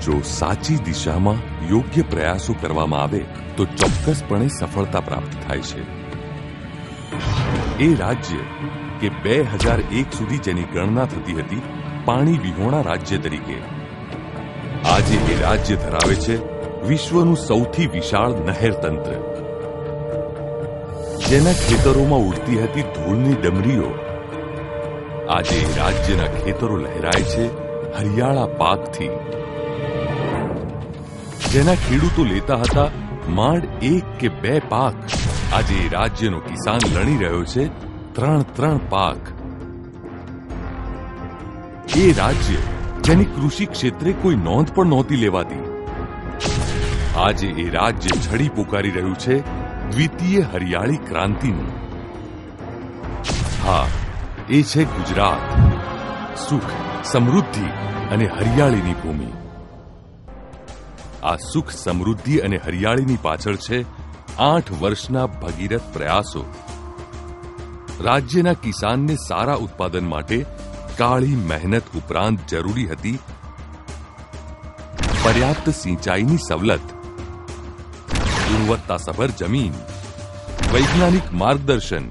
મિત્રો, સાચી દિશામાં યોગ્ય પ્રયાસો કરવામાં આવે તો ચોક્કસપણે સફળતા પ્રાપ્ત થાય છે. એ રાજ્ય કે 2001 સુધી જેની ગણના થતી હતી પાણી વિહોણા રાજ્ય તરીકે, આજે એ રાજ્ય ધરાવે છે વિશ્વનું સૌથી વિશાળ નહેર તંત્ર. જેના ખેતરોમાં ઉડતી હતી ધૂળની ડમરીઓ, આજે એ રાજ્યના ખેતરો લહેરાય છે હરિયાળા પાકથી. જેના ખેડૂતો લેતા હતા માંડ 1 કે 2 પાક, આજે એ રાજ્યનો કિસાન લણી રહ્યો છે 3 પાક. એ રાજ્ય જેની કૃષિ ક્ષેત્રે કોઈ નોંધ પણ નહોતી લેવાતી, આજે એ રાજ્ય છડી પોકારી રહ્યું છે દ્વિતીય હરિયાળી ક્રાંતિનું. હા, એ છે ગુજરાત, સુખ, સમૃદ્ધિ અને હરિયાળીની ભૂમિ. આ સુખ, સમૃદ્ધિ અને હરિયાળીની પાછળ છે 8 વર્ષના ભગીરથ પ્રયાસો. રાજ્યના કિસાનને સારા ઉત્પાદન માટે કાળી મહેનત ઉપરાંત જરૂરી હતી પર્યાપ્ત સિંચાઈની સવલત, ગુણવત્તાસભર જમીન, વૈજ્ઞાનિક માર્ગદર્શન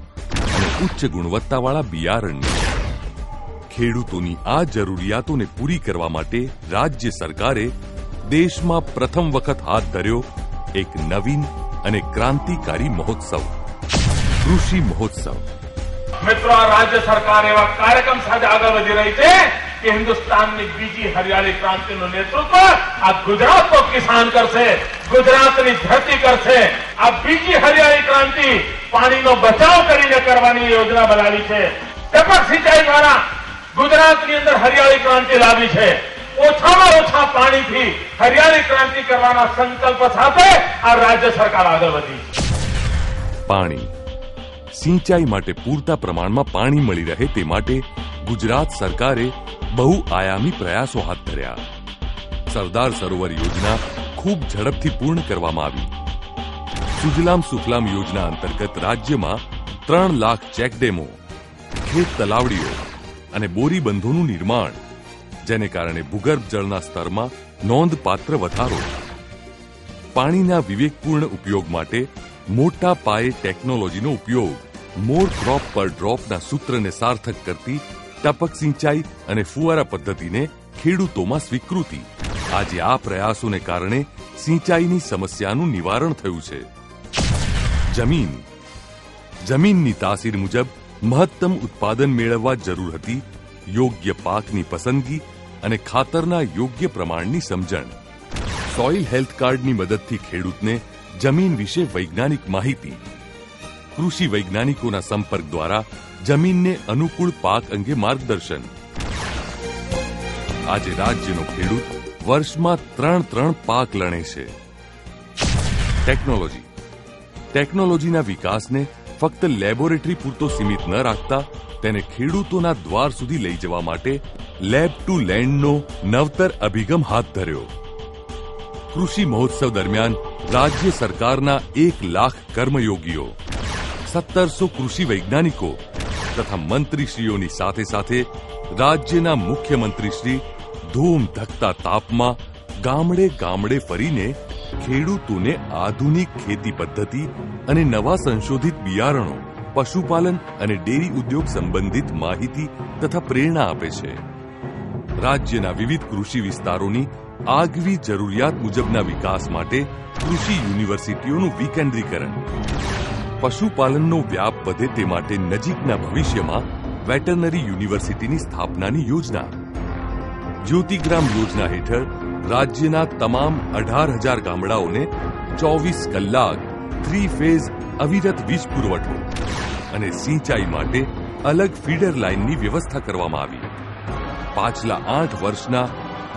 અને ઉચ્ચ ગુણવત્તાવાળા બિયારણ. ખેડૂતોની આ જરૂરિયાતોને પૂરી કરવા માટે રાજ્ય સરકારે દેશમાં પ્રથમ વખત હાથ ધર્યો એક નવીન અને ક્રાંતિકારી મહોત્સવ, કૃષિ મહોત્સવ. મિત્રો, આ રાજ્ય સરકાર એવા કાર્યક્રમ સાથે આગળ વધી રહી છે કે હિન્દુસ્તાનની બીજી હરિયાળી ક્રાંતિનું નેતૃત્વ આ ગુજરાતનો કિસાન કરશે, ગુજરાતની ધરતી કરશે. આ બીજી હરિયાળી ક્રાંતિ પાણીનો બચાવ કરીને કરવાની યોજના બનાવી છે. ટપક સિંચાઈ દ્વારા ગુજરાતની અંદર હરિયાળી ક્રાંતિ લાવી છે. ઓછામાં ઓછા પાણીથી હરિયાળી ક્રાંતિ કરવાના સંકલ્પ સાથે આ રાજ્ય સરકાર આગળ વધી. પાણી, સિંચાઈ માટે પૂરતા પ્રમાણમાં પાણી મળી રહે તે માટે ગુજરાત સરકારે બહુઆયામી પ્રયાસો હાથ ધર્યા. સરદાર સરોવર યોજના ખૂબ ઝડપથી પૂર્ણ કરવામાં આવી. સુજલામ સુફલામ યોજના અંતર્ગત રાજ્યમાં 3 લાખ ચેકડેમો, ખેત તલાવડીઓ અને બોરીબંધોનું નિર્માણ, જેને કારણે ભૂગર્ભ જળના સ્તરમાં નોંધપાત્ર વધારો. પાણીના વિવેકપૂર્ણ ઉપયોગ માટે મોટા પાયે ટેકનોલોજીનો ઉપયોગ, મોર ક્રોપ પર ડ્રોપના સૂત્રને સાર્થક કરતી ટપક સિંચાઈ અને ફુવારા પદ્ધતિને ખેડૂતોમાં સ્વીકૃતિ. આજે આ પ્રયાસોને કારણે સિંચાઈની સમસ્યાનું નિવારણ થયું છે. જમીનની તાસીર મુજબ મહત્તમ ઉત્પાદન મેળવવા જરૂર હતી યોગ્ય પાકની પસંદગી અને ખાતરના યોગ્ય પ્રમાણની સમજણ. સોઇલ હેલ્થ કાર્ડની મદદથી ખેડૂતને જમીન વિશે વૈજ્ઞાનિક માહિતી, કૃષિ વૈજ્ઞાનિકોના સંપર્ક દ્વારા જમીનને અનુકૂળ પાક અંગે માર્ગદર્શન. આજે રાજ્યનો ખેડૂત વર્ષમાં 3 પાક લણે છે. ટેકનોલોજીના વિકાસને ફક્ત લેબોરેટરી પૂરતો સીમિત ન રાખતા તેને ખેડૂતોના દ્વાર સુધી લઈ જવા માટે લેબ ટુ લેન્ડનો નવતર અભિગમ હાથ ધર્યો. કૃષિ મહોત્સવ દરમિયાન રાજ્ય સરકારના 1 લાખ કર્મયોગીઓ, 1700 કૃષિ વૈજ્ઞાનિકો તથા મંત્રીશ્રીઓની સાથે સાથે રાજ્યના મુખ્યમંત્રીશ્રી ધૂમ ધકતા તાપમાં ગામડે ગામડે ફરીને ખેડૂતોને આધુનિક ખેતી પદ્ધતિ અને નવા સંશોધિત બિયારણો, પશુપાલન અને ડેરી ઉદ્યોગ સંબંધિત માહિતી તથા પ્રેરણા આપે છે. રાજ્યના વિવિધ કૃષિ વિસ્તારોની આગવી જરૂરિયાત મુજબના વિકાસ માટે કૃષિ યુનિવર્સિટીઓનું વિકેન્દ્રીકરણ, પશુપાલનનો વ્યાપ વધે તે માટે નજીકના ભવિષ્યમાં વેટરનરી યુનિવર્સિટીની સ્થાપનાની યોજના. જ્યોતિગ્રામ યોજના હેઠળ રાજ્યના તમામ 18,000 ગામડાઓને 24 કલાક 3 ફેઝ અવિરત વીજ પુરવઠો અને સિંચાઈ માટે અલગ ફીડર લાઇનની વ્યવસ્થા કરવામાં આવી. પાછલા 8 વર્ષના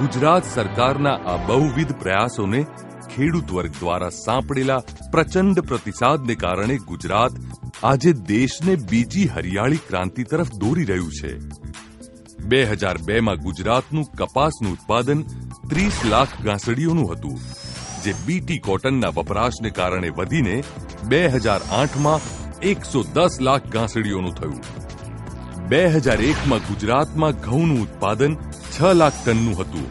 ગુજરાત સરકારના આ બહુવિધ પ્રયાસોને ખેડૂત વર્ગ દ્વારા સાંપડેલા પ્રચંડ પ્રતિસાદને કારણે ગુજરાત આજે દેશને બીજી હરિયાળી ક્રાંતિ તરફ દોરી રહ્યું છે. 2002માં ગુજરાતનું કપાસનું ઉત્પાદન 30 લાખ ગાંસડીઓનું હતું, જે બીટી કોટનના વપરાશને કારણે વધીને 2008માં 110 લાખ ગાંસડીઓનું થયું. 2001માં ગુજરાતમાં ઘઉંનું ઉત્પાદન 6 લાખ ટનનું હતું,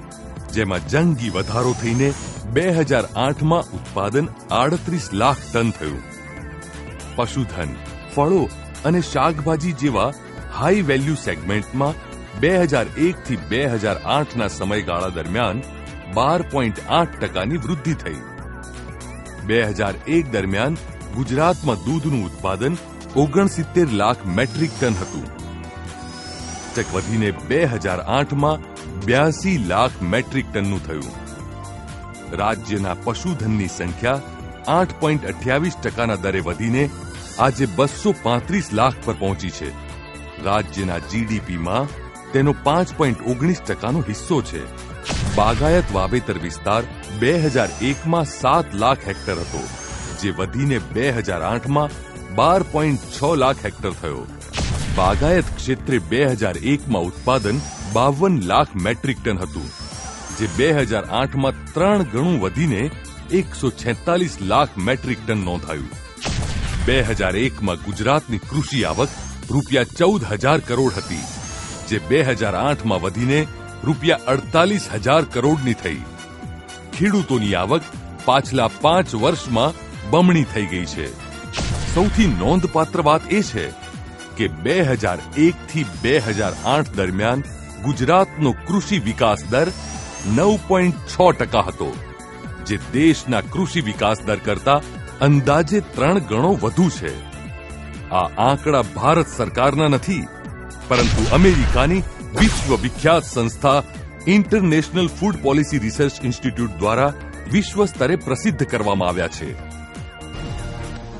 જેમાં જંગી વધારો થઈને 2008માં ઉત્પાદન 38 લાખ ટન થયું. પશુધન, ફળો અને શાકભાજી જેવા હાઈ વેલ્યુ સેગમેન્ટમાં 2001 થી 2008ના સમયગાળા દરમિયાન 12.8%ની વૃદ્ધિ થઈ. 2001 દરમિયાન ગુજરાતમાં દૂધનું ઉત્પાદન 69 લાખ મેટ્રિક ટન હતું. વધીને 2008માં 82 લાખ મેટ્રિક ટનનું થયું. રાજ્યના પશુધનની સંખ્યા 8.28%ના દરે વધીને આજે 235 લાખ પર પહોંચી છે. રાજ્યના જીડીપીમાં તેનો 5.19%નો હિસ્સો છે. બાગાયત વાવેતર વિસ્તાર 2001માં 7 લાખ હેક્ટર હતો, જે વધીને 2008માં 12.6 લાખ હેક્ટર થયો. બાગાયત ક્ષેત્રે 2001માં ઉત્પાદન 52 લાખ મેટ્રિક ટન હતું, જે 2008માં 3 ગણું વધીને 146 લાખ મેટ્રિક ટન નોંધાયું. 2001માં ગુજરાતની કૃષિ આવક ₹14,000 કરોડ હતી, જે 2008માં વધીને ₹48,000 કરોડની થઈ. ખેડૂતોની આવક પાછલા 5 વર્ષમાં બમણી થઈ ગઈ છે. સૌથી નોંધપાત્ર વાત એ છે કે 2001 થી 2008 દરમિયાન ગુજરાતનો કૃષિ વિકાસ દર 9.6% હતો, જે દેશના કૃષિ વિકાસ દર કરતા અંદાજે 3 ગણો વધુ છે. આ આંકડા ભારત સરકારના નથી, પરંતુ અમેરિકાની વિશ્વ વિખ્યાત સંસ્થા international food policy research institute દ્વારા વિશ્વ સ્તરે પ્રસિદ્ધ કરવામાં આવ્યા છે.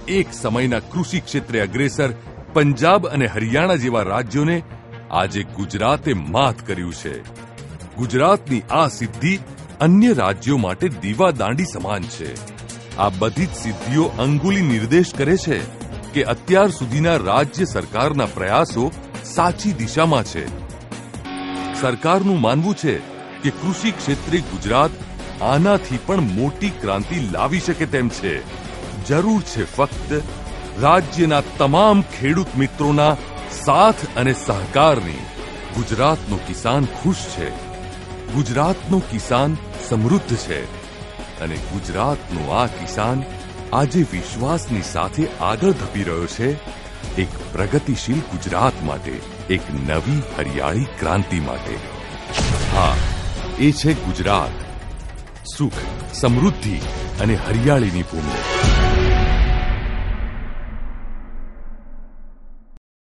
એક સમયના કૃષિ ક્ષેત્રે અગ્રેસર પંજાબ અને હરિયાણા જેવા રાજ્યોને આજે ગુજરાતે માત કર્યું છે. ગુજરાતની આ સિદ્ધિ અન્ય રાજ્યો માટે દીવાદાંડી સમાન છે. આ બધી જ સિદ્ધિઓ અંગુલી નિર્દેશ કરે છે કે અત્યાર સુધીના રાજ્ય સરકારના પ્રયાસો સાચી દિશામાં છે. સરકારનું માનવું છે કે કૃષિ ક્ષેત્રે ગુજરાત આનાથી પણ મોટી ક્રાંતિ લાવી શકે તેમ છે. જરૂર છે ફક્ત રાજ્યના તમામ ખેડૂત મિત્રોના સાથ અને સહકારની. ગુજરાતનો કિસાન ખુશ છે, ગુજરાતનો કિસાન સમૃદ્ધ છે, અને ગુજરાતનો આ કિસાન આજે વિશ્વાસની સાથે આગળ ધપી રહ્યો છે એક પ્રગતિશીલ ગુજરાત માટે, એક નવી હરિયાળી ક્રાંતિ માટે. હા, એ છે ગુજરાત, સુખ, સમૃદ્ધિ અને હરિયાળીની ભૂમિ.